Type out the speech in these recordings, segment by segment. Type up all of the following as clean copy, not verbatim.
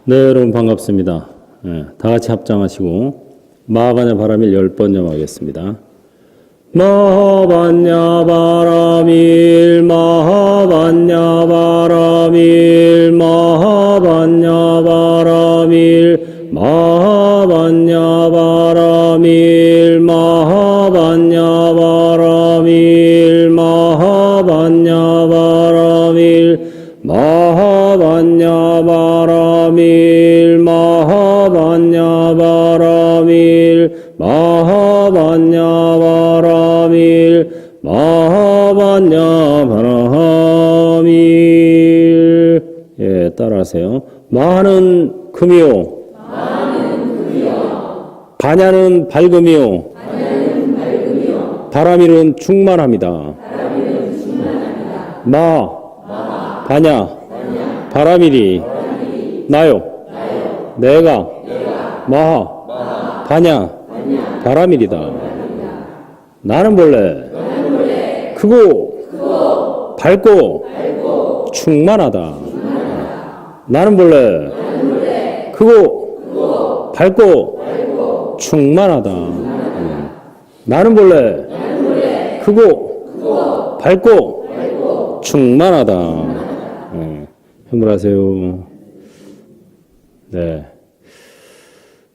네, 여러분 반갑습니다. 다 같이 합장하시고 마하바냐 바라밀 10번점 하겠습니다. 마하바냐 바라밀 마하바냐 바라밀 마하바냐 바라밀 마하바냐 바라밀 마하바냐 바라밀 마하바냐 바라밀 마하바냐 바라밀 마하바냐 바라밀 마하바냐 바라밀 마하바냐 바라밀. 예, 따라하세요. 마하는 금이요. 바냐는 밝음이요. 바라밀은 충만합니다. 바냐, 바라밀이 나요. 내가 마하, 바냐, 바라밀이다. 나는 본래 크고 밝고 충만하다. 나는 본래 크고 밝고 충만하다. 나는 본래 크고 밝고 충만하다. 흥분하세요. 네.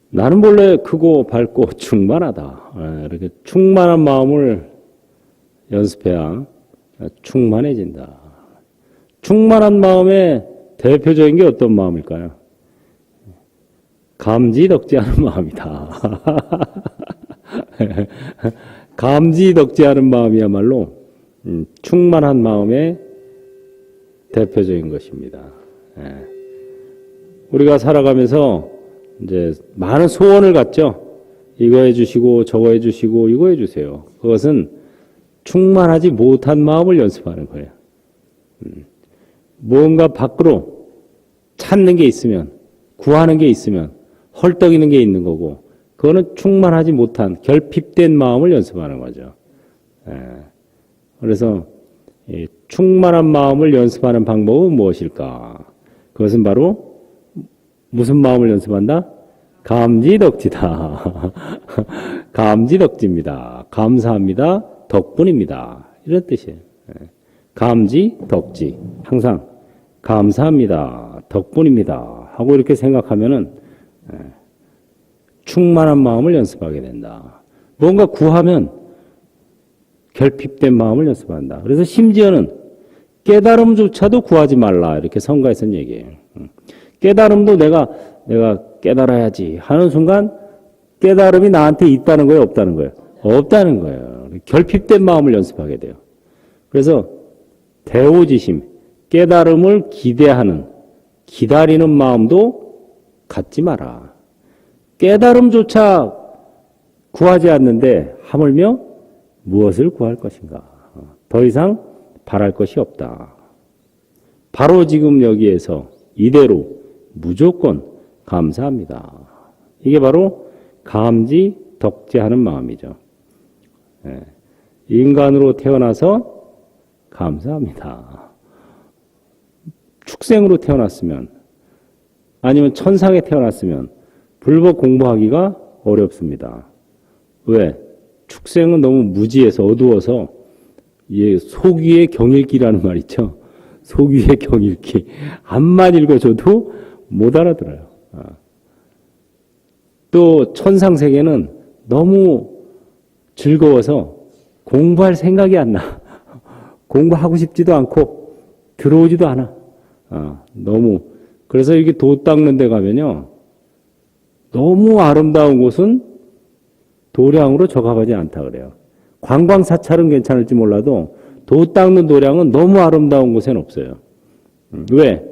나는 본래 크고 밝고 충만하다. 이렇게 충만한 마음을 연습해야 충만해진다. 충만한 마음의 대표적인 게 어떤 마음일까요? 감지덕지하는 마음이다. 감지덕지하는 마음이야말로 충만한 마음의 대표적인 것입니다. 우리가 살아가면서 이제 많은 소원을 갖죠. 이거 해주시고 저거 해주시고 이거 해주세요. 그것은 충만하지 못한 마음을 연습하는 거예요. 뭔가 밖으로 찾는 게 있으면, 구하는 게 있으면, 헐떡이는 게 있는 거고, 그거는 충만하지 못한 결핍된 마음을 연습하는 거죠. 그래서 충만한 마음을 연습하는 방법은 무엇일까? 그것은 바로 무슨 마음을 연습한다? 감지덕지다. 감지덕지입니다. 감사합니다. 덕분입니다. 이런 뜻이에요. 감지, 덕지. 항상 감사합니다. 덕분입니다. 하고 이렇게 생각하면은 충만한 마음을 연습하게 된다. 뭔가 구하면 결핍된 마음을 연습한다. 그래서 심지어는 깨달음조차도 구하지 말라. 이렇게 성가에서는 얘기해요. 깨달음도 내가 깨달아야지 하는 순간 깨달음이 나한테 있다는 거예요? 없다는 거예요? 없다는 거예요. 결핍된 마음을 연습하게 돼요. 그래서 대오지심, 깨달음을 기대하는, 기다리는 마음도 갖지 마라. 깨달음조차 구하지 않는데 하물며 무엇을 구할 것인가? 더 이상 바랄 것이 없다. 바로 지금 여기에서 이대로 무조건 감사합니다. 이게 바로 감지, 덕지하는 마음이죠. 인간으로 태어나서 감사합니다. 축생으로 태어났으면 아니면 천상에 태어났으면 불법 공부하기가 어렵습니다. 왜? 축생은 너무 무지해서 어두워서 속위의 경읽기라는 말 있죠. 속위의 경읽기. 암만 읽어줘도 못 알아들어요. 또 천상세계는 너무 즐거워서 공부할 생각이 안 나. 공부하고 싶지도 않고 들어오지도 않아. 너무. 그래서 이렇게 도 닦는 데 가면요. 너무 아름다운 곳은 도량으로 적합하지 않다 그래요. 관광사찰은 괜찮을지 몰라도 도 닦는 도량은 너무 아름다운 곳엔 없어요. 왜?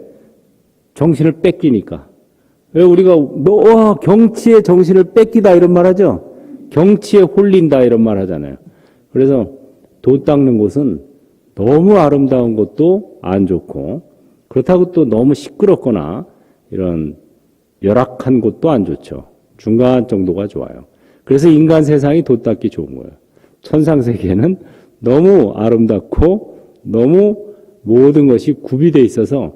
정신을 뺏기니까. 왜 우리가 경치에 정신을 뺏기다 이런 말 하죠? 경치에 홀린다 이런 말 하잖아요. 그래서 도 닦는 곳은 너무 아름다운 곳도 안 좋고 그렇다고 또 너무 시끄럽거나 이런 열악한 곳도 안 좋죠. 중간 정도가 좋아요. 그래서 인간 세상이 도 닦기 좋은 거예요. 천상 세계는 너무 아름답고 너무 모든 것이 구비되어 있어서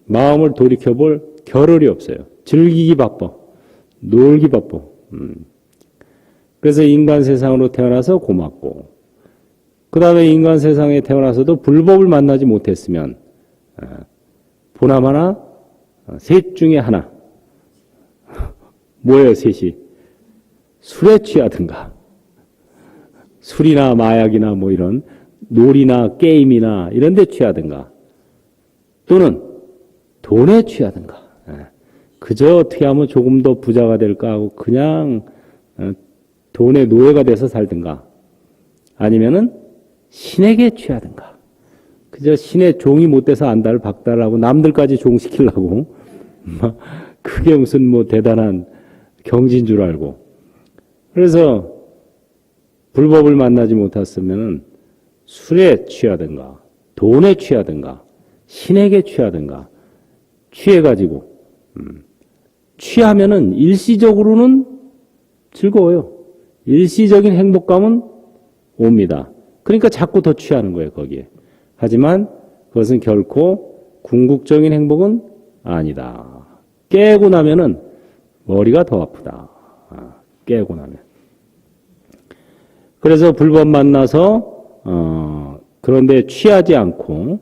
마음을 돌이켜볼 겨를이 없어요. 즐기기 바빠. 놀기 바빠. 그래서 인간 세상으로 태어나서 고맙고, 그 다음에 인간 세상에 태어나서도 불법을 만나지 못했으면, 보나마나 셋 중에 하나. 뭐예요, 셋이? 술에 취하든가, 술이나 마약이나 뭐 이런 놀이나 게임이나 이런 데 취하든가, 또는 돈에 취하든가, 그저 어떻게 하면 조금 더 부자가 될까 하고 그냥 돈의 노예가 돼서 살든가, 아니면은 신에게 취하든가, 그저 신의 종이 못 돼서 안달을 박달하고 남들까지 종시키려고 그게 무슨 뭐 대단한 경지인 줄 알고. 그래서 불법을 만나지 못했으면은 술에 취하든가, 돈에 취하든가, 신에게 취하든가, 취해가지고, 취하면은 일시적으로는 즐거워요. 일시적인 행복감은 옵니다. 그러니까 자꾸 더 취하는 거예요, 거기에. 하지만 그것은 결코 궁극적인 행복은 아니다. 깨고 나면은 머리가 더 아프다. 깨고 나면. 그래서 불법 만나서 그런데 취하지 않고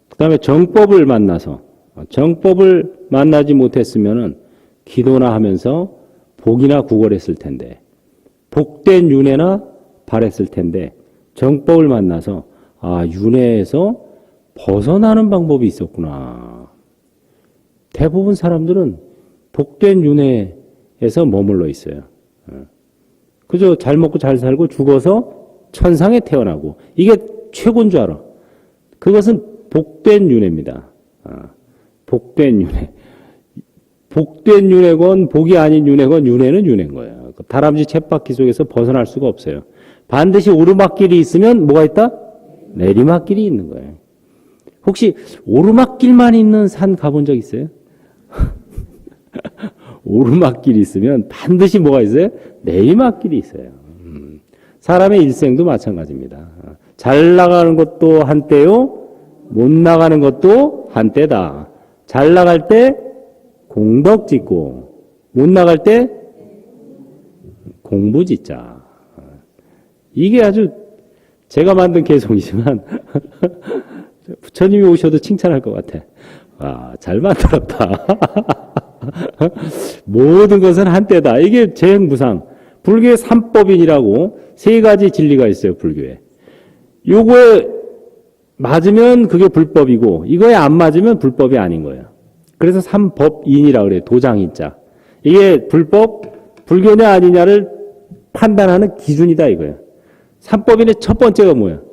그다음에 정법을 만나서 정법을 만나지 못했으면은 기도나 하면서 복이나 구걸했을 텐데, 복된 윤회나 바랬을 텐데, 정법을 만나서 윤회에서 벗어나는 방법이 있었구나. 대부분 사람들은 복된 윤회에서 머물러 있어요. 그저 잘 먹고 잘 살고 죽어서 천상에 태어나고, 이게 최고인 줄 알아. 그것은 복된 윤회입니다. 복된 윤회. 복된 윤회건 복이 아닌 윤회건 윤회는 윤회인 거예요. 다람쥐 쳇바퀴 속에서 벗어날 수가 없어요. 반드시 오르막길이 있으면 뭐가 있다? 내리막길이 있는 거예요. 혹시 오르막길만 있는 산 가본 적 있어요? 오르막길이 있으면 반드시 뭐가 있어요? 내리막길이 있어요. 사람의 일생도 마찬가지입니다. 잘 나가는 것도 한때요, 못 나가는 것도 한때다. 잘 나갈 때 공덕 짓고, 못 나갈 때 공부 짓자. 이게 아주 제가 만든 개성이지만 부처님이 오셔도 칭찬할 것 같아. 잘 만들었다. 모든 것은 한때다. 이게 재행무상. 불교의 삼법인이라고 세 가지 진리가 있어요, 불교에. 요거에 맞으면 그게 불법이고, 이거에 안 맞으면 불법이 아닌 거예요. 그래서 삼법인이라고 그래요, 도장인자. 이게 불교냐 아니냐를 판단하는 기준이다, 이거예요. 삼법인의 첫 번째가 뭐예요?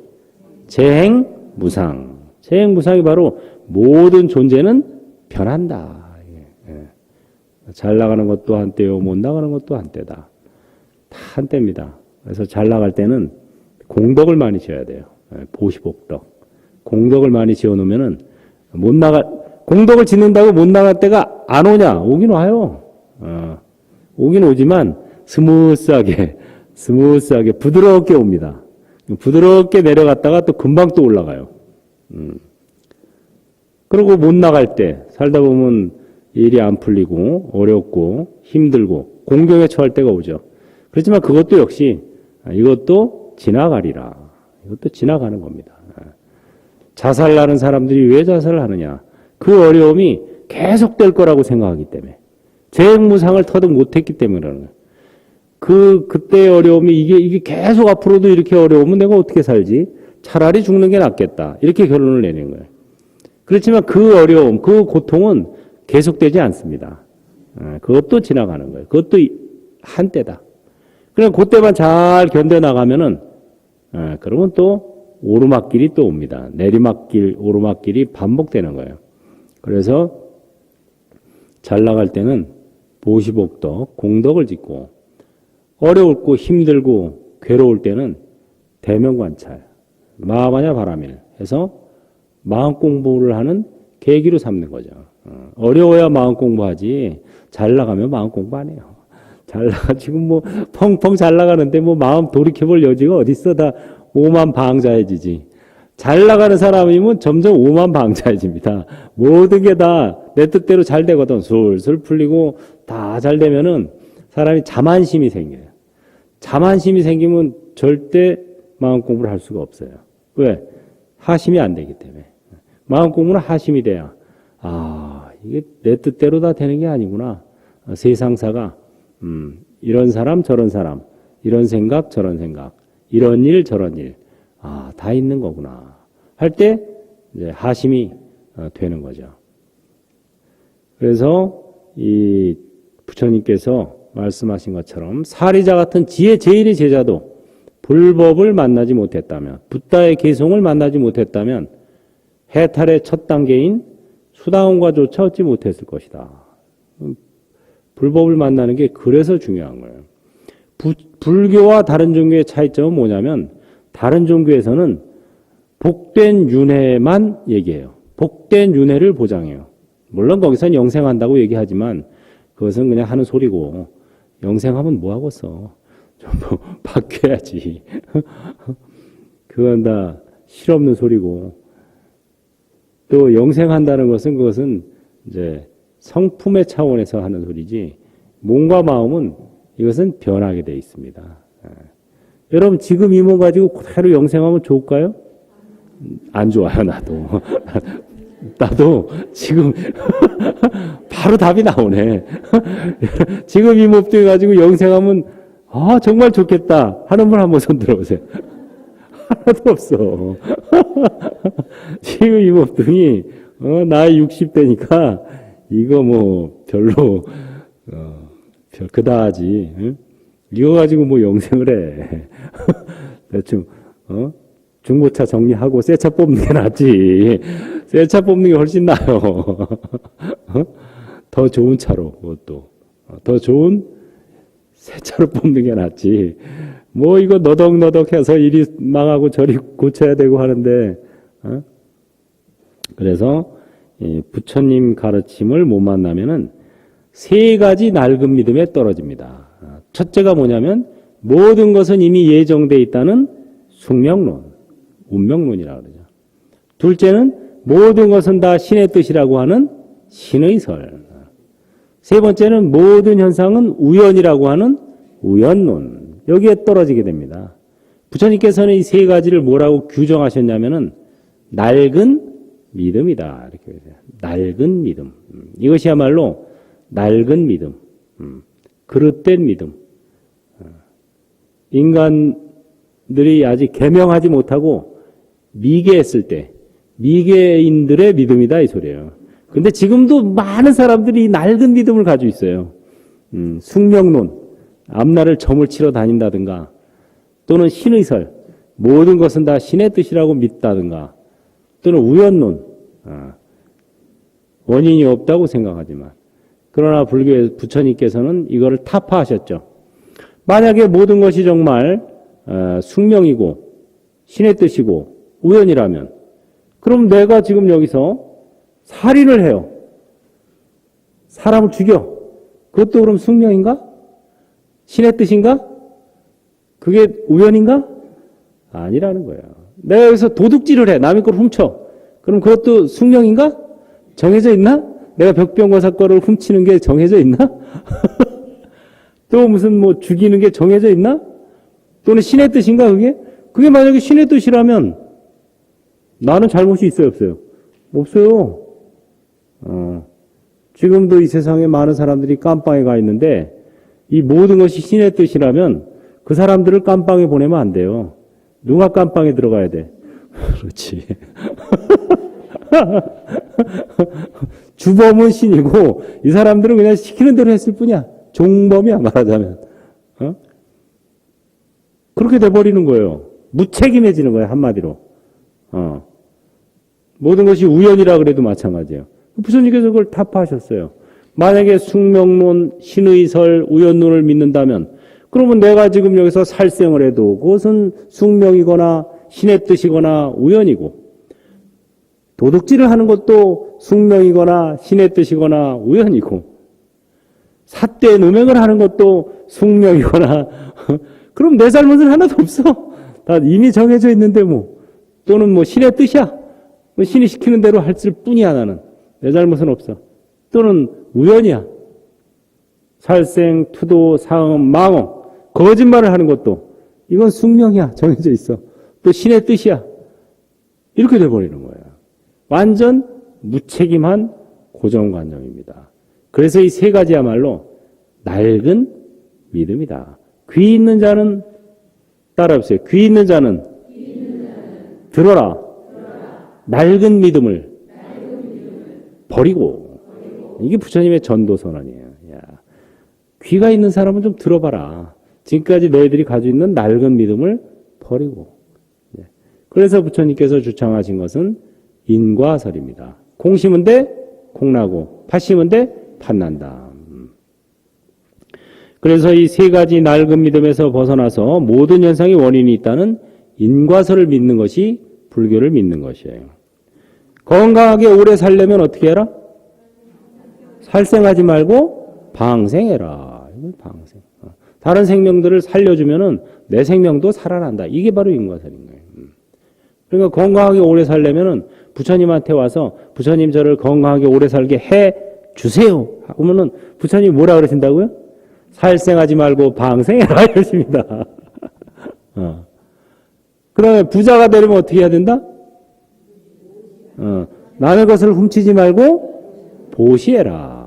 재행무상. 재행무상이 바로 모든 존재는 변한다. 잘 나가는 것도 한때요, 못 나가는 것도 한때다. 다 한때입니다. 그래서 잘 나갈 때는 공덕을 많이 지어야 돼요. 보시복덕. 공덕을 많이 지어놓으면은 공덕을 짓는다고 못 나갈 때가 안 오냐? 오긴 와요. 오긴 오지만 스무스하게 부드럽게 옵니다. 부드럽게 내려갔다가 또 금방 또 올라가요. 그리고 못 나갈 때 살다 보면 일이 안 풀리고 어렵고 힘들고 공경에 처할 때가 오죠. 그렇지만 그것도 역시 이것도 지나가리라. 이것도 지나가는 겁니다. 자살하는 사람들이 왜 자살을 하느냐? 그 어려움이 계속될 거라고 생각하기 때문에, 재행무상을 터득 못했기 때문에 그러는 거예요. 그때의 어려움이 이게 계속 앞으로도 이렇게 어려우면 내가 어떻게 살지? 차라리 죽는 게 낫겠다. 이렇게 결론을 내는 거예요. 그렇지만 그 어려움, 그 고통은 계속되지 않습니다. 그것도 지나가는 거예요. 그것도 한때다. 그냥 그때만 잘 견뎌나가면은, 그러면 또 오르막길이 또 옵니다. 내리막길, 오르막길이 반복되는 거예요. 그래서 잘 나갈 때는 보시복덕, 공덕을 짓고, 어려울고 힘들고 괴로울 때는 대면관찰, 마하바냐 바라밀 해서 마음 공부를 하는 계기로 삼는 거죠. 어려워야 마음 공부하지, 잘 나가면 마음 공부 안 해요. 잘 나가, 지금 뭐 펑펑 잘 나가는데 뭐 마음 돌이켜볼 여지가 어딨어. 다 오만 방자해지지. 잘 나가는 사람이면 점점 오만방자해집니다. 모든 게 다 내 뜻대로 잘 되거든. 술술 풀리고 다 잘 되면은 사람이 자만심이 생겨요. 자만심이 생기면 절대 마음 공부를 할 수가 없어요. 왜? 하심이 안 되기 때문에. 마음 공부는 하심이 돼야, 아, 이게 내 뜻대로 다 되는 게 아니구나. 세상사가, 이런 사람, 저런 사람, 이런 생각, 저런 생각, 이런 일, 저런 일, 아, 다 있는 거구나. 할 때, 이제 하심이 되는 거죠. 그래서, 이 부처님께서 말씀하신 것처럼, 사리자 같은 지혜 제일의 제자도 불법을 만나지 못했다면, 붓다의 개송을 만나지 못했다면, 해탈의 첫 단계인 수다원과조차 얻지 못했을 것이다. 불법을 만나는 게 그래서 중요한 거예요. 불교와 다른 종교의 차이점은 뭐냐면 다른 종교에서는 복된 윤회만 얘기해요. 복된 윤회를 보장해요. 물론 거기서는 영생한다고 얘기하지만 그것은 그냥 하는 소리고 영생하면 뭐하고 써. 좀 바뀌어야지. 그건 다 실없는 소리고 또 영생한다는 것은 그것은 이제 성품의 차원에서 하는 소리지 몸과 마음은 이것은 변하게 돼 있습니다. 여러분 지금 이 몸 가지고 그대로 영생하면 좋을까요? 안 좋아요. 나도 지금 바로 답이 나오네. 지금 이 몸뚱이 가지고 영생하면 아 정말 좋겠다 하는 분 한번 손 들어보세요. 하나도 없어. 지금 이 몸뚱이 나이 60대니까 이거 뭐 별로 그다지. 응? 이거 가지고 뭐 영생을 해. 대충 중고차 정리하고 새 차 뽑는 게 낫지. 새 차 뽑는 게 훨씬 나아요. 더 좋은 차로 그것도 더 좋은 새 차로 뽑는 게 낫지. 뭐 이거 너덕너덕해서 이리 망하고 저리 고쳐야 되고 하는데 그래서 부처님 가르침을 못 만나면은 세 가지 낡은 믿음에 떨어집니다. 첫째가 뭐냐면 모든 것은 이미 예정돼 있다는 숙명론, 운명론이라고 그러죠. 둘째는 모든 것은 다 신의 뜻이라고 하는 신의설. 세 번째는 모든 현상은 우연이라고 하는 우연론. 여기에 떨어지게 됩니다. 부처님께서는 이 세 가지를 뭐라고 규정하셨냐면은 낡은 믿음이다. 이렇게 해요. 낡은 믿음. 이것이야말로 낡은 믿음. 그릇된 믿음. 인간들이 아직 개명하지 못하고 미개했을 때 미개인들의 믿음이다 이 소리예요. 근데 지금도 많은 사람들이 낡은 믿음을 가지고 있어요. 숙명론, 앞날을 점을 치러 다닌다든가 또는 신의설, 모든 것은 다 신의 뜻이라고 믿다든가 또는 우연론, 원인이 없다고 생각하지만 그러나 불교의 부처님께서는 이거를 타파하셨죠. 만약에 모든 것이 정말 숙명이고 신의 뜻이고 우연이라면 그럼 내가 지금 여기서 살인을 해요. 사람을 죽여. 그것도 그럼 숙명인가? 신의 뜻인가? 그게 우연인가? 아니라는 거예요. 내가 여기서 도둑질을 해. 남의 걸 훔쳐. 그럼 그것도 숙명인가? 정해져 있나? 내가 벽병거사 거를 훔치는 게 정해져 있나? 또 무슨 뭐 죽이는 게 정해져 있나? 또는 신의 뜻인가 그게? 그게 만약에 신의 뜻이라면 나는 잘못이 있어요 없어요? 없어요. 지금도 이 세상에 많은 사람들이 깜빵에 가 있는데 이 모든 것이 신의 뜻이라면 그 사람들을 깜빵에 보내면 안 돼요. 누가 깜빵에 들어가야 돼? 그렇지. 주범은 신이고 이 사람들은 그냥 시키는 대로 했을 뿐이야. 종범이야 말하자면. 그렇게 돼버리는 거예요. 무책임해지는 거예요 한마디로. 모든 것이 우연이라 그래도 마찬가지예요. 부처님께서 그걸 타파하셨어요. 만약에 숙명론, 신의설, 우연론을 믿는다면 그러면 내가 지금 여기서 살생을 해도 그것은 숙명이거나 신의 뜻이거나 우연이고 도둑질을 하는 것도 숙명이거나 신의 뜻이거나 우연이고 삿대 음행을 하는 것도 숙명이거나 그럼 내 잘못은 하나도 없어. 다 이미 정해져 있는데 뭐 또는 뭐 신의 뜻이야. 뭐 신이 시키는 대로 할 뿐이야 나는. 내 잘못은 없어. 또는 우연이야. 살생, 투도, 사음, 망언. 거짓말을 하는 것도 이건 숙명이야. 정해져 있어. 또 신의 뜻이야. 이렇게 돼버리는 거예요. 완전 무책임한 고정관념입니다. 그래서 이 세 가지야말로 낡은 믿음이다. 귀 있는 자는 따라해보세요. 귀 있는 자는 들어라. 낡은 믿음을 버리고. 이게 부처님의 전도 선언이에요. 야, 귀가 있는 사람은 좀 들어봐라. 지금까지 너희들이 가지고 있는 낡은 믿음을 버리고. 그래서 부처님께서 주창하신 것은 인과설입니다. 콩 심은 데 콩나고 팥 심은 데 팥난다. 그래서 이 세 가지 낡은 믿음에서 벗어나서 모든 현상의 원인이 있다는 인과설을 믿는 것이 불교를 믿는 것이에요. 건강하게 오래 살려면 어떻게 해라? 살생하지 말고 방생해라. 방생. 다른 생명들을 살려주면은 내 생명도 살아난다. 이게 바로 인과설인 거예요. 그러니까 건강하게 오래 살려면은 부처님한테 와서 부처님 저를 건강하게 오래 살게 해 주세요. 하면은 부처님이 뭐라 그러신다고요? 살생하지 말고 방생해라 이러십니다. 그 다음에 부자가 되려면 어떻게 해야 된다? 남의 것을 훔치지 말고 보시해라.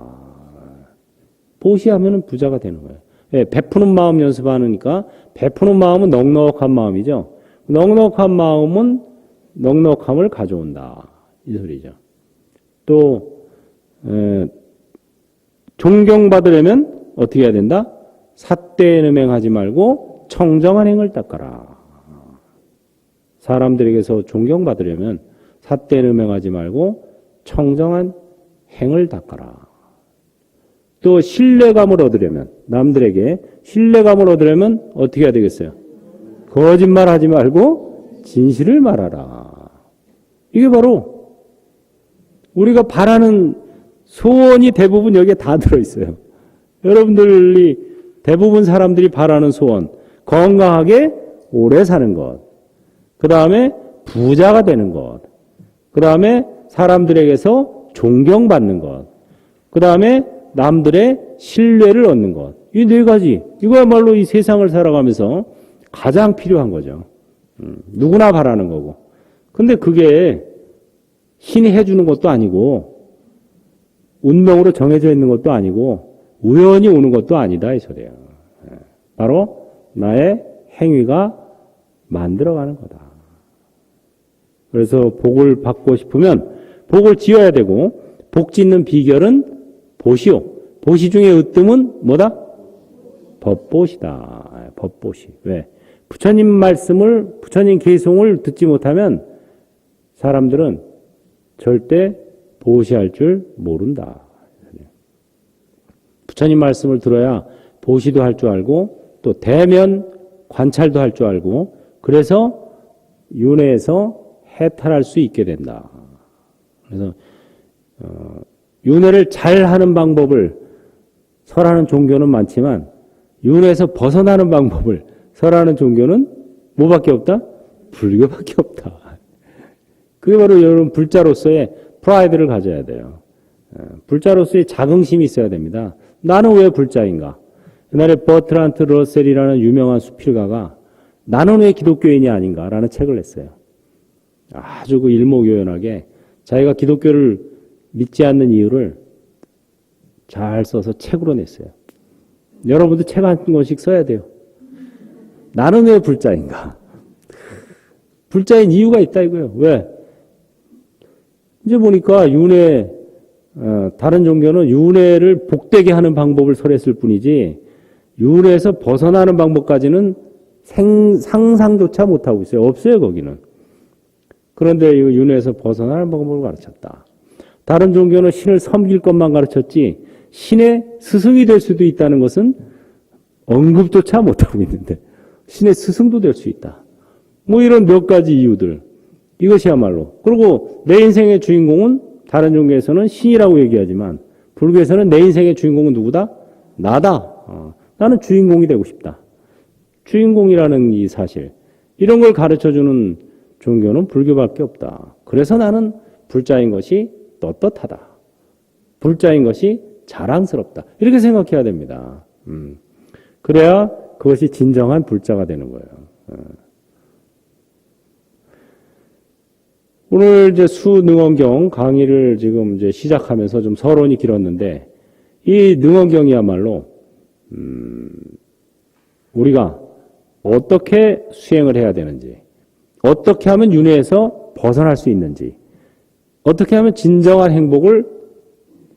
보시하면은 부자가 되는 거예요. 예, 베푸는 마음 연습하니까 베푸는 마음은 넉넉한 마음이죠. 넉넉한 마음은 넉넉함을 가져온다. 이 소리죠. 또 존경받으려면 어떻게 해야 된다? 삿된 음행하지 말고 청정한 행을 닦아라. 사람들에게서 존경받으려면 삿된 음행하지 말고 청정한 행을 닦아라. 또 신뢰감을 얻으려면 남들에게 신뢰감을 얻으려면 어떻게 해야 되겠어요? 거짓말하지 말고 진실을 말하라. 이게 바로 우리가 바라는 소원이 대부분 여기에 다 들어있어요. 여러분들이 대부분 사람들이 바라는 소원, 건강하게 오래 사는 것, 그 다음에 부자가 되는 것, 그 다음에 사람들에게서 존경받는 것, 그 다음에 남들의 신뢰를 얻는 것. 이 네 가지, 이거야말로 이 세상을 살아가면서 가장 필요한 거죠. 누구나 바라는 거고. 근데 그게 신이 해주는 것도 아니고 운명으로 정해져 있는 것도 아니고 우연히 오는 것도 아니다 이 소리예요. 바로 나의 행위가 만들어가는 거다. 그래서 복을 받고 싶으면 복을 지어야 되고 복 짓는 비결은 보시오. 보시 중에 으뜸은 뭐다? 법보시다. 법보시. 왜? 부처님 말씀을, 부처님 계송을 듣지 못하면 사람들은 절대 보시할 줄 모른다. 부처님 말씀을 들어야 보시도 할 줄 알고 또 대면 관찰도 할 줄 알고 그래서 윤회에서 해탈할 수 있게 된다. 그래서 윤회를 잘 하는 방법을 설하는 종교는 많지만 윤회에서 벗어나는 방법을 설하는 종교는 뭐밖에 없다? 불교밖에 없다. 그게 바로 여러분 불자로서의 프라이드를 가져야 돼요. 불자로서의 자긍심이 있어야 됩니다. 나는 왜 불자인가? 옛날에 버트란트 러셀이라는 유명한 수필가가 나는 왜 기독교인이 아닌가라는 책을 냈어요. 아주 그 일목요연하게 자기가 기독교를 믿지 않는 이유를 잘 써서 책으로 냈어요. 여러분도 책 한 권씩 써야 돼요. 나는 왜 불자인가? 불자인 이유가 있다 이거예요. 왜? 이제 보니까 윤회, 다른 종교는 윤회를 복되게 하는 방법을 설했을 뿐이지 윤회에서 벗어나는 방법까지는 상상조차 못하고 있어요. 없어요 거기는. 그런데 이 윤회에서 벗어나는 방법을 가르쳤다. 다른 종교는 신을 섬길 것만 가르쳤지 신의 스승이 될 수도 있다는 것은 언급조차 못하고 있는데 신의 스승도 될 수 있다. 뭐 이런 몇 가지 이유들. 이것이야말로. 그리고 내 인생의 주인공은 다른 종교에서는 신이라고 얘기하지만 불교에서는 내 인생의 주인공은 누구다? 나다. 나는 주인공이 되고 싶다. 주인공이라는 이 사실. 이런 걸 가르쳐주는 종교는 불교밖에 없다. 그래서 나는 불자인 것이 떳떳하다. 불자인 것이 자랑스럽다. 이렇게 생각해야 됩니다. 그래야 그것이 진정한 불자가 되는 거예요. 오늘 이제 수능언경 강의를 지금 이제 시작하면서 좀 서론이 길었는데, 이 능언경이야말로, 우리가 어떻게 수행을 해야 되는지, 어떻게 하면 윤회에서 벗어날 수 있는지, 어떻게 하면 진정한 행복을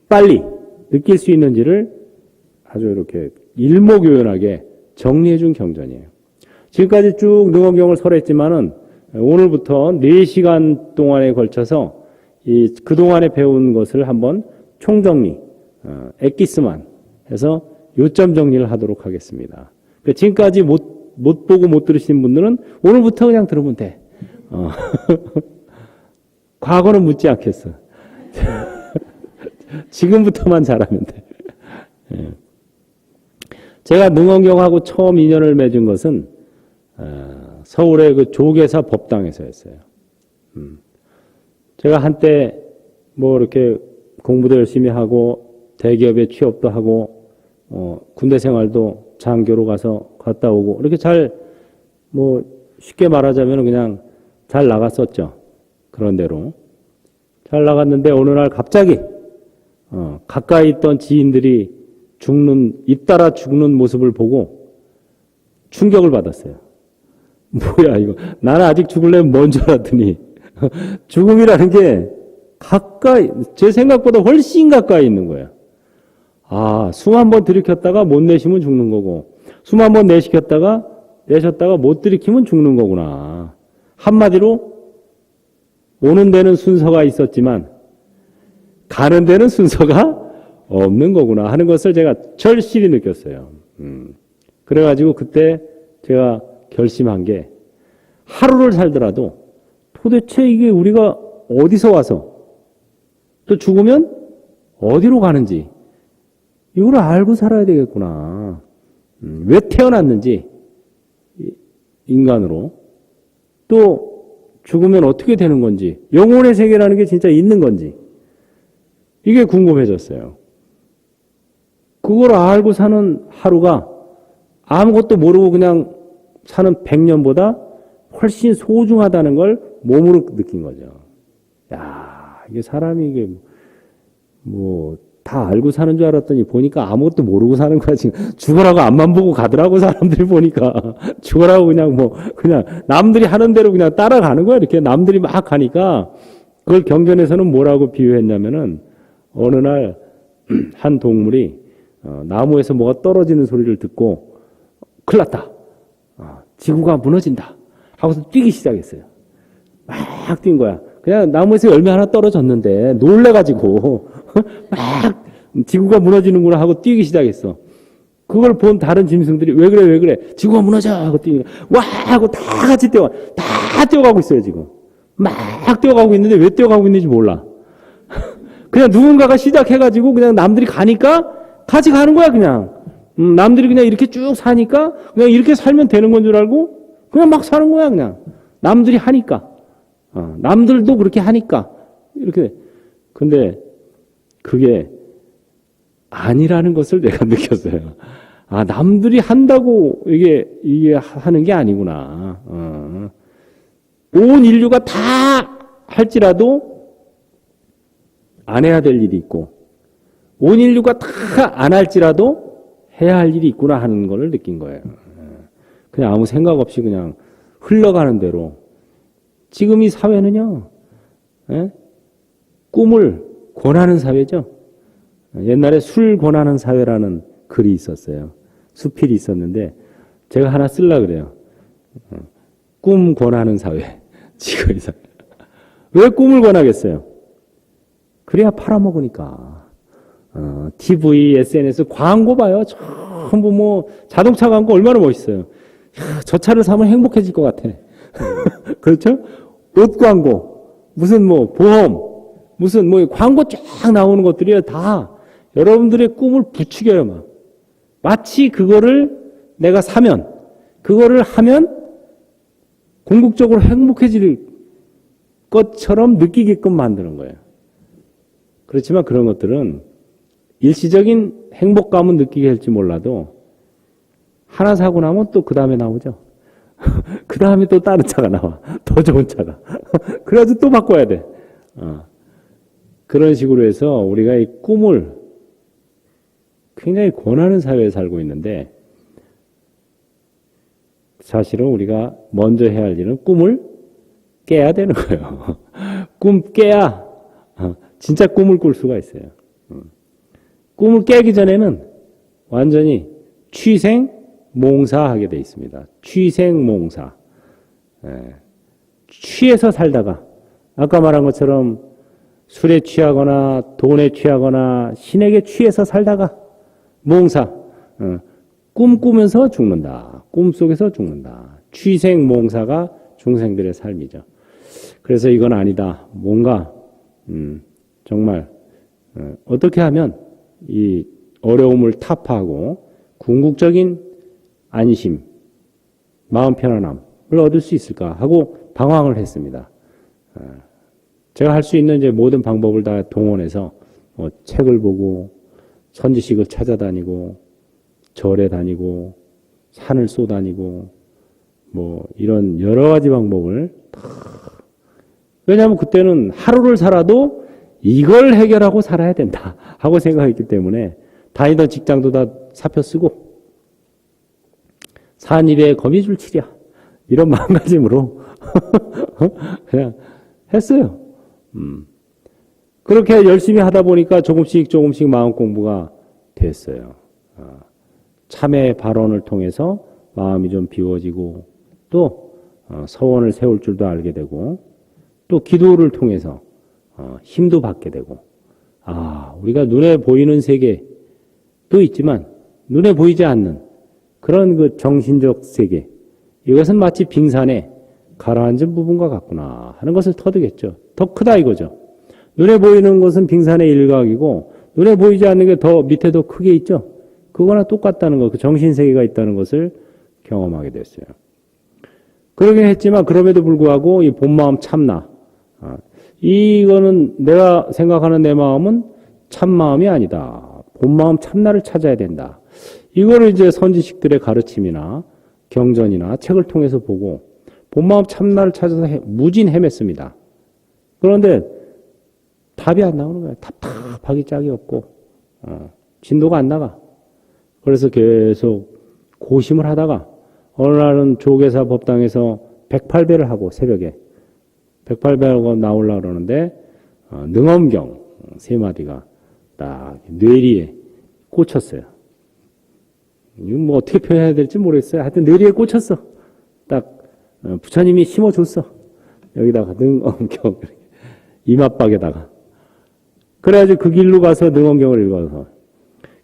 빨리 느낄 수 있는지를 아주 이렇게 일목요연하게 정리해 준 경전이에요. 지금까지 쭉 능언경을 설했지만은 오늘부터 4시간 동안에 걸쳐서 그동안에 배운 것을 한번 총정리, 엑기스만 해서 요점 정리를 하도록 하겠습니다. 지금까지 못 보고 못 들으신 분들은 오늘부터 그냥 들으면 돼. 과거는 묻지 않겠어. 지금부터만 잘하면 돼. 제가 능언경하고 처음 인연을 맺은 것은 서울의 그 조계사 법당에서였어요. 제가 한때 뭐 이렇게 공부도 열심히 하고 대기업에 취업도 하고 군대 생활도 장교로 가서 갔다 오고 이렇게 잘 뭐 쉽게 말하자면 그냥 잘 나갔었죠. 그런 대로 잘 나갔는데 어느 날 갑자기 가까이 있던 지인들이 잇따라 죽는 모습을 보고 충격을 받았어요. 뭐야 이거. 나는 아직 죽을려면 먼 줄 알았더니 죽음이라는 게 가까이, 제 생각보다 훨씬 가까이 있는 거예요. 숨 한 번 들이켰다가 못 내쉬면 죽는 거고, 숨 한 번 내셨다가 못 들이키면 죽는 거구나. 한마디로 오는 데는 순서가 있었지만 가는 데는 순서가 없는 거구나 하는 것을 제가 절실히 느꼈어요. 그래가지고 그때 제가 결심한 게, 하루를 살더라도 도대체 이게 우리가 어디서 와서 또 죽으면 어디로 가는지 이걸 알고 살아야 되겠구나. 왜 태어났는지, 인간으로, 또 죽으면 어떻게 되는 건지, 영혼의 세계라는 게 진짜 있는 건지, 이게 궁금해졌어요. 그걸 알고 사는 하루가 아무것도 모르고 그냥 사는 100년보다 훨씬 소중하다는 걸 몸으로 느낀 거죠. 야, 이게 사람이 이게 뭐 다 알고 사는 줄 알았더니 보니까 아무것도 모르고 사는 거야. 지금 죽으라고 앞만 보고 가더라고, 사람들이 보니까. 죽으라고 그냥 남들이 하는 대로 그냥 따라가는 거야. 이렇게 남들이 막 하니까. 그걸 경전에서는 뭐라고 비유했냐면은, 어느 날 한 동물이 나무에서 뭐가 떨어지는 소리를 듣고 큰일 났다, 지구가 무너진다 하고서 뛰기 시작했어요. 막 뛴 거야. 그냥 나무에서 열매 하나 떨어졌는데 놀래가지고 막 지구가 무너지는구나 하고 뛰기 시작했어. 그걸 본 다른 짐승들이 왜 그래 지구가 무너져 하고 뛰니까 와 하고 다 같이 다 뛰어가고 있어요. 지금 막 뛰어가고 있는데 왜 뛰어가고 있는지 몰라. 그냥 누군가가 시작해가지고 그냥 남들이 가니까 같이 가는 거야. 그냥 남들이 그냥 이렇게 쭉 사니까 그냥 이렇게 살면 되는 건 줄 알고 그냥 막 사는 거야. 그냥 남들이 하니까, 남들도 그렇게 하니까 이렇게. 근데 그게 아니라는 것을 내가 느꼈어요. 남들이 한다고 이게 하는 게 아니구나. 온 인류가 다 할지라도 안 해야 될 일이 있고, 온 인류가 다 안 할지라도 해야 할 일이 있구나 하는 걸 느낀 거예요. 그냥 아무 생각 없이 그냥 흘러가는 대로. 지금 이 사회는요, 꿈을 권하는 사회죠. 옛날에 술 권하는 사회라는 글이 있었어요. 수필이 있었는데 제가 하나 쓰려고 그래요. 꿈 권하는 사회. 지금 왜 꿈을 권하겠어요? 그래야 팔아먹으니까. TV, SNS, 광고 봐요. 전부 뭐 자동차 광고 얼마나 멋있어요. 야, 저 차를 사면 행복해질 것 같아. 그렇죠? 옷 광고, 무슨 뭐 보험, 무슨 뭐 광고 쫙 나오는 것들이 다 여러분들의 꿈을 부추겨요. 막. 마치 그거를 내가 사면, 그거를 하면 궁극적으로 행복해질 것처럼 느끼게끔 만드는 거예요. 그렇지만 그런 것들은 일시적인 행복감은 느끼게 할지 몰라도 하나 사고 나면 또 그 다음에 나오죠. 그 다음에 또 다른 차가 나와. 더 좋은 차가. 그래가지고 또 바꿔야 돼. 그런 식으로 해서 우리가 이 꿈을 굉장히 권하는 사회에 살고 있는데 사실은 우리가 먼저 해야 할 일은 꿈을 깨야 되는 거예요. 꿈 깨야 진짜 꿈을 꿀 수가 있어요. 꿈을 깨기 전에는 완전히 취생몽사하게 돼 있습니다. 취생몽사. 취해서 살다가 아까 말한 것처럼 술에 취하거나 돈에 취하거나 신에게 취해서 살다가 몽사. 꿈 꾸면서 죽는다. 꿈속에서 죽는다. 취생몽사가 중생들의 삶이죠. 그래서 이건 아니다. 뭔가 정말 어떻게 하면 이 어려움을 타파하고 궁극적인 안심, 마음 편안함을 얻을 수 있을까 하고 방황을 했습니다. 제가 할 수 있는 이제 모든 방법을 다 동원해서 책을 보고 선지식을 찾아다니고 절에 다니고 산을 쏘다니고 뭐 이런 여러 가지 방법을 왜냐하면 그때는 하루를 살아도 이걸 해결하고 살아야 된다 하고 생각했기 때문에 다니던 직장도 다 사표 쓰고 산입에 거미줄 치랴 이런 마음가짐으로 그냥 했어요. 그렇게 열심히 하다 보니까 조금씩 마음 공부가 됐어요. 참회 발언을 통해서 마음이 좀 비워지고 또 서원을 세울 줄도 알게 되고 또 기도를 통해서 힘도 받게 되고 우리가 눈에 보이는 세계도 있지만 눈에 보이지 않는 그런 그 정신적 세계 이것은 마치 빙산에 가라앉은 부분과 같구나 하는 것을 터득했죠. 더 크다 이거죠. 눈에 보이는 것은 빙산의 일각이고 눈에 보이지 않는 게 더 밑에 더 크게 있죠. 그거나 똑같다는 것, 그 정신세계가 있다는 것을 경험하게 됐어요. 그러긴 했지만 그럼에도 불구하고 이 본마음 참나 이거는 내가 생각하는 내 마음은 참마음이 아니다. 본마음 참나를 찾아야 된다. 이거를 이제 선지식들의 가르침이나 경전이나 책을 통해서 보고 본마음 참나를 찾아서 무진 헤맸습니다. 그런데 답이 안 나오는 거예요. 답답하기 짝이 없고 진도가 안 나가. 그래서 계속 고심을 하다가 어느 날은 조계사 법당에서 108배를 하고 새벽에 108배 하고 나오려고 그러는데 능엄경 세 마디가 딱 뇌리에 꽂혔어요. 이거 뭐 어떻게 표현해야 될지 모르겠어요. 하여튼 뇌리에 꽂혔어. 딱 부처님이 심어줬어. 여기다가 능엄경 이맛박에다가. 그래가지고 그 길로 가서 능엄경을 읽어서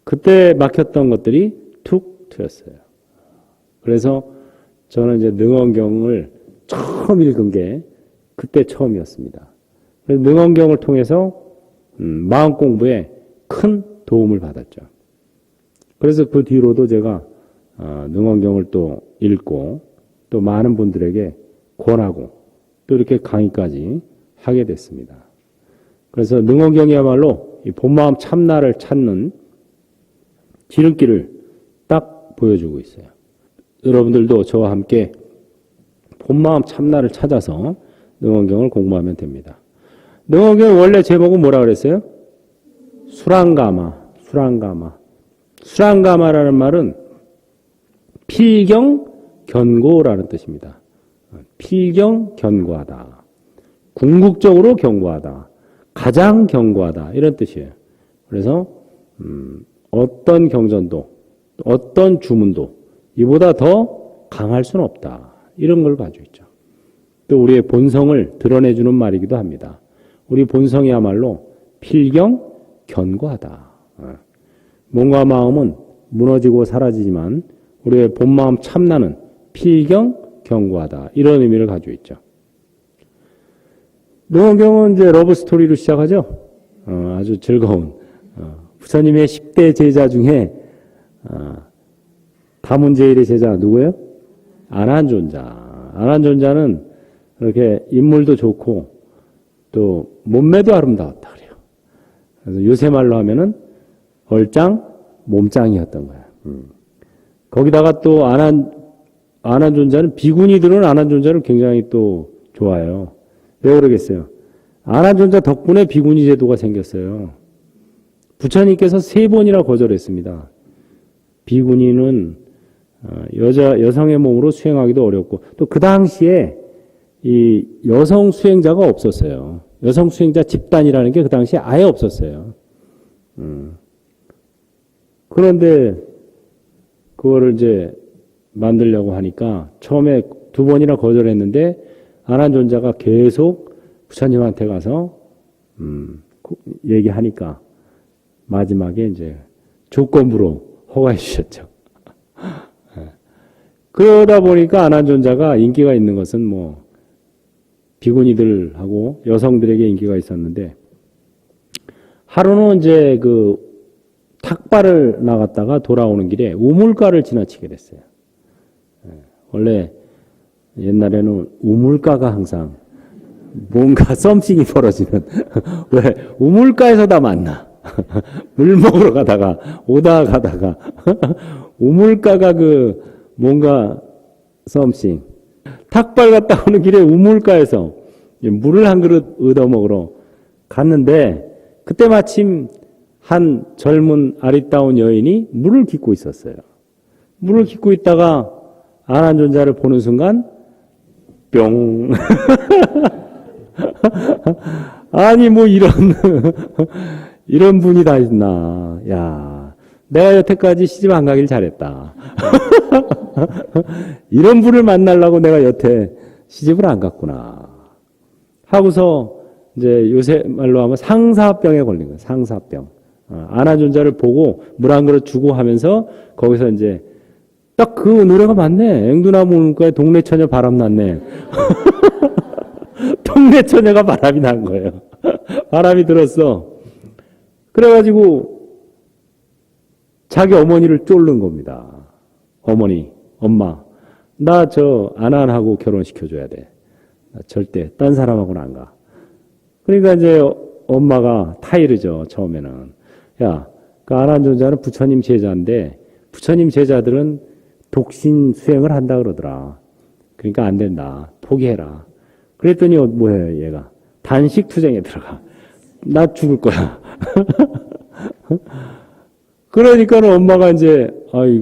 그때 막혔던 것들이 툭 트였어요. 그래서 저는 이제 능엄경을 처음 읽은 게 그때 처음이었습니다. 그래서 능엄경을 통해서 마음 공부에 큰 도움을 받았죠. 그래서 그 뒤로도 제가 능엄경을 또 읽고 또 많은 분들에게 권하고 또 이렇게 강의까지 하게 됐습니다. 그래서 능엄경이야말로 이 본마음 참나를 찾는 지름길을 딱 보여주고 있어요. 여러분들도 저와 함께 본마음 참나를 찾아서 능엄경을 공부하면 됩니다. 능엄경 원래 제목은 뭐라 그랬어요? 수랑가마. 수랑가마라는 말은 필경견고라는 뜻입니다. 필경견고하다. 궁극적으로 견고하다. 가장 견고하다. 이런 뜻이에요. 그래서 어떤 경전도 어떤 주문도 이보다 더 강할 수는 없다. 이런 걸 가지고 있죠. 또 우리의 본성을 드러내주는 말이기도 합니다. 우리 본성이야말로 필경견고하다. 몸과 마음은 무너지고 사라지지만 우리의 본마음 참나는 필경견고하다. 이런 의미를 가지고 있죠. 능엄경은 이제 러브스토리로 시작하죠. 아주 즐거운 부처님의 10대 제자 중에 다문제일의 제자 누구예요? 아난존자. 아난존자는 이렇게 인물도 좋고 또 몸매도 아름다웠다 그래요. 그래서 요새 말로 하면은 얼짱 몸짱이었던 거야. 거기다가 또 안한존자는 비구니들은 안한존자를 굉장히 또 좋아해요. 왜 그러겠어요? 안한존자 덕분에 비구니 제도가 생겼어요. 부처님께서 3번이나 거절했습니다. 비구니는 여성의 몸으로 수행하기도 어렵고 또 그 당시에 이 여성 수행자가 없었어요. 여성 수행자 집단이라는 게 그 당시에 아예 없었어요. 그런데 그거를 이제 만들려고 하니까 처음에 2번이나 거절했는데 안한존자가 계속 부처님한테 가서 얘기하니까 마지막에 이제 조건부로 허가해 주셨죠. 그러다 보니까 안한존자가 인기가 있는 것은 뭐 비구니들하고 여성들에게 인기가 있었는데 하루는 이제 그 탁발을 나갔다가 돌아오는 길에 우물가를 지나치게 됐어요. 원래 옛날에는 우물가가 항상 뭔가 썸씽이 벌어지는 왜 우물가에서 다 만나 물 먹으러 가다가 오다가 가다가 우물가가 그 뭔가 썸씽 탁발 갔다 오는 길에 우물가에서 물을 한 그릇 얻어 먹으러 갔는데 그때 마침 한 젊은 아리따운 여인이 물을 깃고 있었어요. 물을 깃고 있다가 안한존자를 보는 순간 뿅 아니 뭐 이런 분이 다 있나. 야, 내가 여태까지 시집 안 가길 잘했다. 이런 분을 만나려고 내가 여태 시집을 안 갔구나. 하고서 이제 요새 말로 하면 상사병에 걸린 거예요. 상사병. 안한존자를 보고 물 한 그릇 주고 하면서 거기서 이제 딱 그 노래가 맞네. 앵두나무 문과에 동네 처녀 바람 났네. 동네 처녀가 바람이 난 거예요. 바람이 들었어. 그래가지고 자기 어머니를 쫄른 겁니다. 어머니, 엄마, 나 저 안한하고 결혼시켜줘야 돼. 나 절대 딴 사람하고는 안 가. 그러니까 이제 엄마가 타이르죠. 처음에는. 야, 그 안한존자는 부처님 제자인데 부처님 제자들은 독신 수행을 한다 그러더라. 그러니까 안 된다. 포기해라. 그랬더니 뭐예요 얘가. 단식 투쟁에 들어가. 나 죽을 거야. 그러니까는 엄마가 이제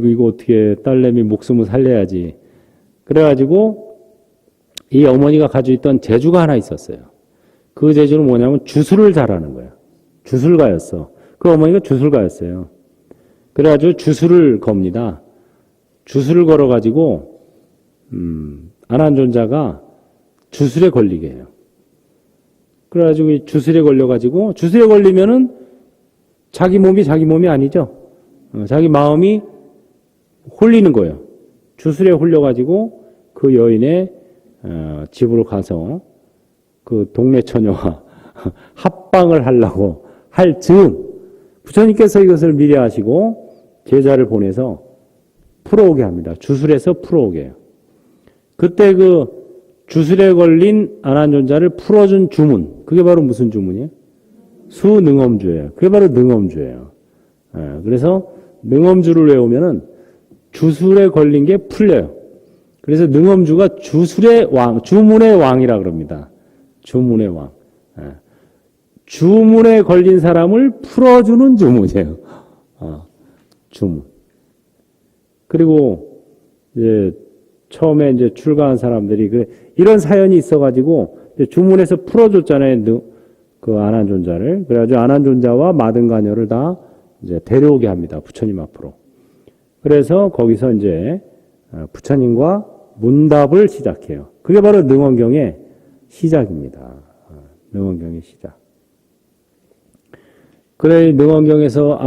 이거 어떻게 딸내미 목숨을 살려야지. 그래가지고 이 어머니가 가지고 있던 재주가 하나 있었어요. 그 재주는 뭐냐면 주술을 잘하는 거예요. 주술가였어. 그 어머니가 주술가였어요. 그래가지고 주술을 겁니다. 주술을 걸어가지고 안한존자가 주술에 걸리게 해요. 그래가지고 주술에 걸려가지고 주술에 걸리면은 자기 몸이 아니죠. 자기 마음이 홀리는 거예요. 주술에 홀려가지고 그 여인의 집으로 가서 그 동네 처녀와 합방을 하려고 할 즈음 부처님께서 이것을 미리 하시고 제자를 보내서 풀어오게 합니다. 주술에서 풀어오게 해요. 그때 그 주술에 걸린 안한존자를 풀어준 주문, 그게 바로 무슨 주문이에요? 수능엄주예요. 그게 바로 능엄주예요. 그래서 능엄주를 외우면은 주술에 걸린 게 풀려요. 그래서 능엄주가 주술의 왕, 주문의 왕이라 그럽니다. 주문의 왕. 주문에 걸린 사람을 풀어주는 주문이에요. 주문. 그리고 이제 처음에 이제 출가한 사람들이 이런 사연이 있어가지고 주문에서 풀어줬잖아요. 그 안한존자를. 그래가지고 안한존자와 마등가녀를 다 이제 데려오게 합니다. 부처님 앞으로. 그래서 거기서 이제 부처님과 문답을 시작해요. 그게 바로 능엄경의 시작입니다. 능엄경의 시작. 그래 능엄경에서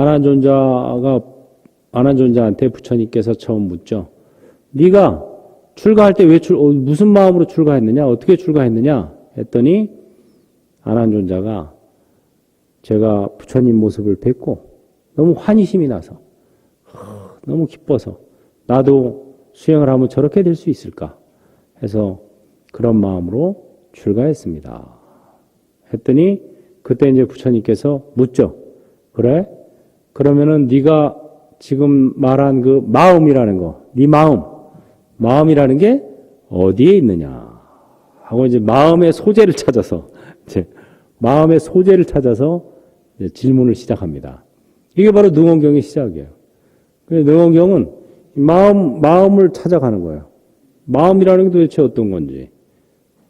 안한존자한테 부처님께서 처음 묻죠. 네가 출가할 때 무슨 마음으로 출가했느냐? 어떻게 출가했느냐? 했더니 안한존자가 제가 부처님 모습을 뵙고 너무 환희심이 나서 너무 기뻐서 나도 수행을 하면 저렇게 될 수 있을까 해서 그런 마음으로 출가했습니다. 했더니 그때 이제 부처님께서 묻죠. 그래? 그러면은 네가 지금 말한 그 마음이라는 거, 네 마음이라는 게 어디에 있느냐 하고 이제 마음의 소재를 찾아서 이제 질문을 시작합니다. 이게 바로 능언경의 시작이에요. 능언경은 마음을 찾아가는 거예요. 마음이라는 게 도대체 어떤 건지,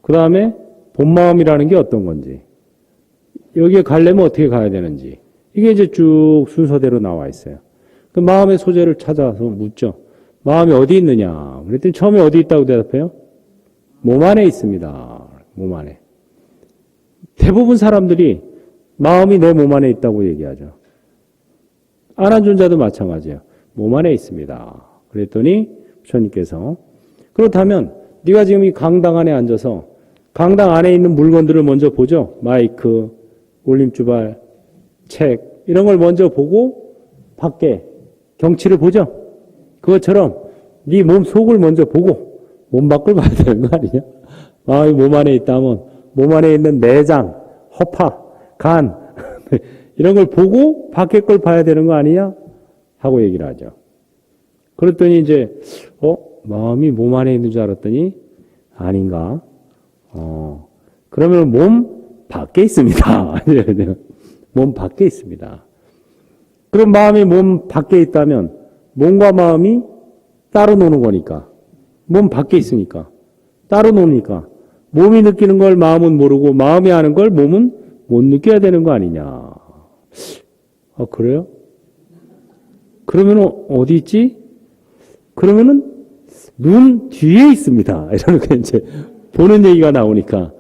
그 다음에 본마음이라는 게 어떤 건지, 여기에 가려면 어떻게 가야 되는지, 이게 이제 쭉 순서대로 나와 있어요. 그 마음의 소재를 찾아서 묻죠. 마음이 어디 있느냐? 그랬더니 처음에 어디 있다고 대답해요? 몸 안에 있습니다. 몸 안에. 대부분 사람들이 마음이 내 몸 안에 있다고 얘기하죠. 안한존자도 마찬가지예요. 몸 안에 있습니다. 그랬더니 부처님께서 그렇다면 네가 지금 이 강당 안에 앉아서 강당 안에 있는 물건들을 먼저 보죠. 마이크, 올림주발, 책 이런 걸 먼저 보고 밖에 경치를 보죠. 그것처럼 네 몸 속을 먼저 보고 몸 밖을 봐야 되는 거 아니냐? 마음이 몸 안에 있다면 몸 안에 있는 내장, 허파, 간 이런 걸 보고 밖에 걸 봐야 되는 거 아니냐? 하고 얘기를 하죠. 그랬더니 이제 마음이 몸 안에 있는 줄 알았더니 아닌가? 그러면 몸 밖에 있습니다. 몸 밖에 있습니다. 그럼 마음이 몸 밖에 있다면 몸과 마음이 따로 노는 거니까 몸 밖에 있으니까 따로 노니까 몸이 느끼는 걸 마음은 모르고 마음이 아는 걸 몸은 못 느껴야 되는 거 아니냐. 그래요? 그러면 어디 있지? 그러면은 눈 뒤에 있습니다. 이렇게 이제 보는 얘기가 나오니까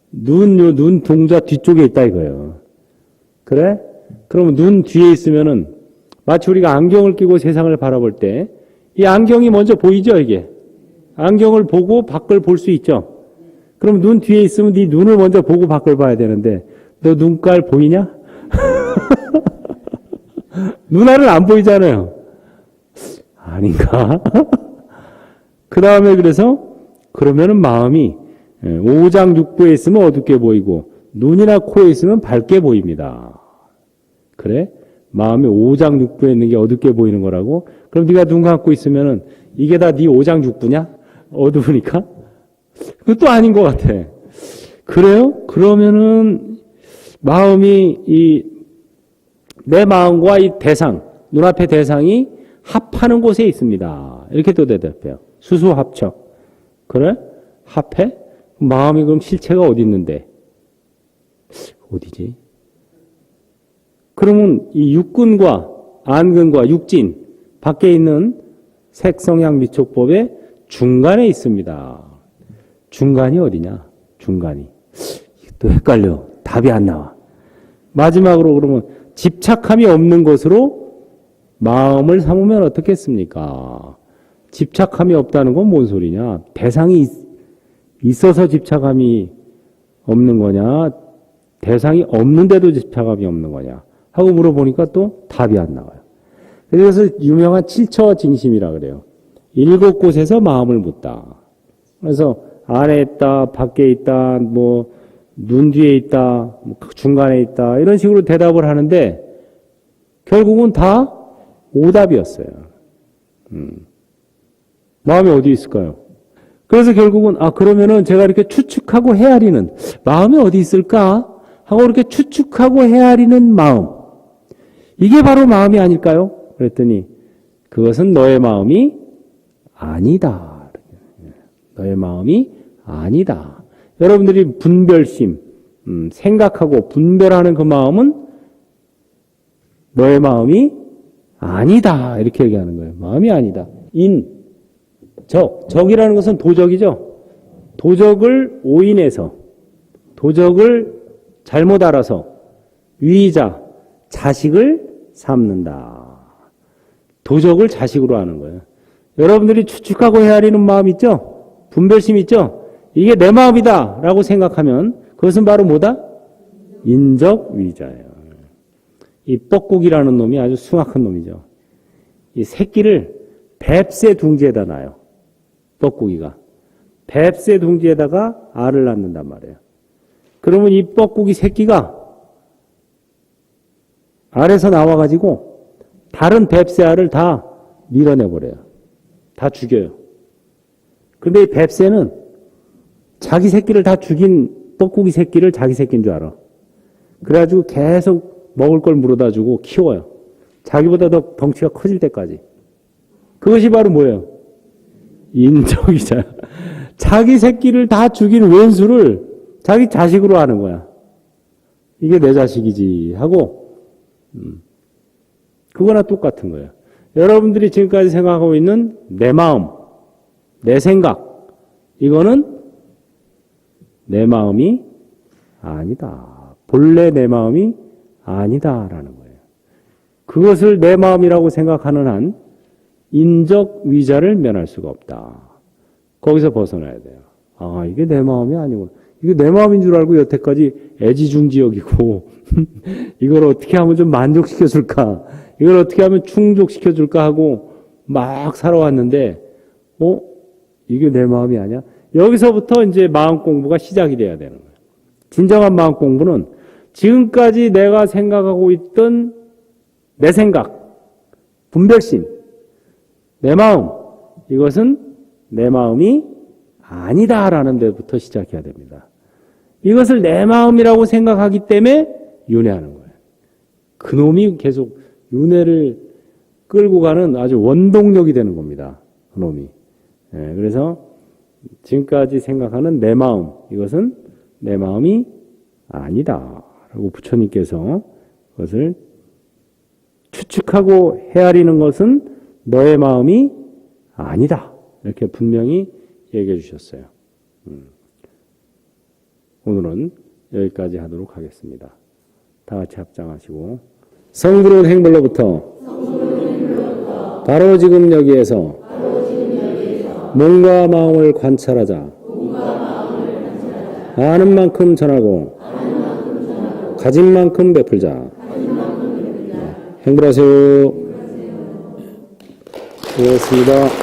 눈 동자 뒤쪽에 있다 이거예요. 그래? 그러면 눈 뒤에 있으면은 마치 우리가 안경을 끼고 세상을 바라볼 때 이 안경이 먼저 보이죠, 이게. 안경을 보고 밖을 볼 수 있죠. 그럼 눈 뒤에 있으면 네 눈을 먼저 보고 밖을 봐야 되는데 너 눈깔 보이냐? 눈알은 안 보이잖아요. 아닌가? 그 다음에 그러면은 마음이 오장육부에 있으면 어둡게 보이고 눈이나 코에 있으면 밝게 보입니다. 그래? 마음이 오장육부에 있는 게 어둡게 보이는 거라고? 그럼 네가 눈 감고 있으면은 이게 다 네 오장육부냐? 어두우니까? 그것도 아닌 것 같아. 그래요? 그러면은 마음이 내 마음과 이 대상, 눈앞의 대상이 합하는 곳에 있습니다. 이렇게 또 대답해요. 수수합척. 그래? 합해? 마음이 그럼 실체가 어디 있는데? 어디지? 그러면 이 육근과 안근과 육진 밖에 있는 색성향 미촉법의 중간에 있습니다. 중간이 어디냐? 중간이. 또 헷갈려. 답이 안 나와. 마지막으로 그러면 집착함이 없는 것으로 마음을 삼으면 어떻겠습니까? 집착함이 없다는 건 뭔 소리냐? 대상이 있어서 집착함이 없는 거냐? 대상이 없는데도 집착함이 없는 거냐? 하고 물어보니까 또 답이 안 나와요. 그래서 유명한 칠처징심이라 그래요. 7곳에서 마음을 묻다. 그래서 안에 있다, 밖에 있다, 눈 뒤에 있다, 중간에 있다, 이런 식으로 대답을 하는데, 결국은 다 오답이었어요. 마음이 어디 있을까요? 그래서 결국은, 그러면은 제가 이렇게 추측하고 헤아리는, 마음이 어디 있을까? 하고 이렇게 추측하고 헤아리는 마음. 이게 바로 마음이 아닐까요? 그랬더니, 그것은 너의 마음이 아니다. 너의 마음이 아니다. 여러분들이 분별심, 생각하고 분별하는 그 마음은 너의 마음이 아니다. 이렇게 얘기하는 거예요. 마음이 아니다. 적이라는 것은 도적이죠. 도적을 오인해서, 도적을 잘못 알아서 위자, 자식을 삼는다. 도적을 자식으로 하는 거예요. 여러분들이 추측하고 헤아리는 마음 있죠? 분별심 있죠? 이게 내 마음이다 라고 생각하면 그것은 바로 뭐다? 인적위자예요. 이 뻐꾸기라는 놈이 아주 숭악한 놈이죠. 이 새끼를 뱁새 둥지에다 놔요. 뻐꾸기가. 뱁새 둥지에다가 알을 낳는단 말이에요. 그러면 이 뻐꾸기 새끼가 알에서 나와가지고 다른 뱁새알을 다 밀어내버려요. 다 죽여요. 그런데 이 뱁새는 자기 새끼를 다 죽인 뻐꾸기 새끼를 자기 새끼인 줄 알아. 그래가지고 계속 먹을 걸 물어다 주고 키워요. 자기보다 더 덩치가 커질 때까지. 그것이 바로 뭐예요? 인적이잖아. 자기 새끼를 다 죽인 원수를 자기 자식으로 하는 거야. 이게 내 자식이지 하고 그거나 똑같은 거예요. 여러분들이 지금까지 생각하고 있는 내 마음, 내 생각, 이거는 내 마음이 아니다. 본래 내 마음이 아니다라는 거예요. 그것을 내 마음이라고 생각하는 한 인적 위자를 면할 수가 없다. 거기서 벗어나야 돼요. 아, 이게 내 마음이 아니구나. 이게 내 마음인 줄 알고 여태까지 애지중지역이고 이걸 어떻게 하면 좀 만족시켜줄까, 이걸 어떻게 하면 충족시켜줄까 하고 막 살아왔는데 이게 내 마음이 아니야? 여기서부터 이제 마음 공부가 시작이 돼야 되는 거예요. 진정한 마음 공부는 지금까지 내가 생각하고 있던 내 생각, 분별심, 내 마음, 이것은 내 마음이 아니다라는 데부터 시작해야 됩니다. 이것을 내 마음이라고 생각하기 때문에 윤회하는 거예요. 그놈이 계속 윤회를 끌고 가는 아주 원동력이 되는 겁니다. 그놈이. 그래서 지금까지 생각하는 내 마음, 이것은 내 마음이 아니다 라고 부처님께서 그것을 추측하고 헤아리는 것은 너의 마음이 아니다, 이렇게 분명히 얘기해 주셨어요. 오늘은 여기까지 하도록 하겠습니다. 다 같이 합장하시고, 성스러운 행벌로부터 바로 지금 여기에서 몸과 마음을 관찰하자. 아는 만큼 전하고 가진 만큼 베풀자. 행불하세요. 고맙습니다.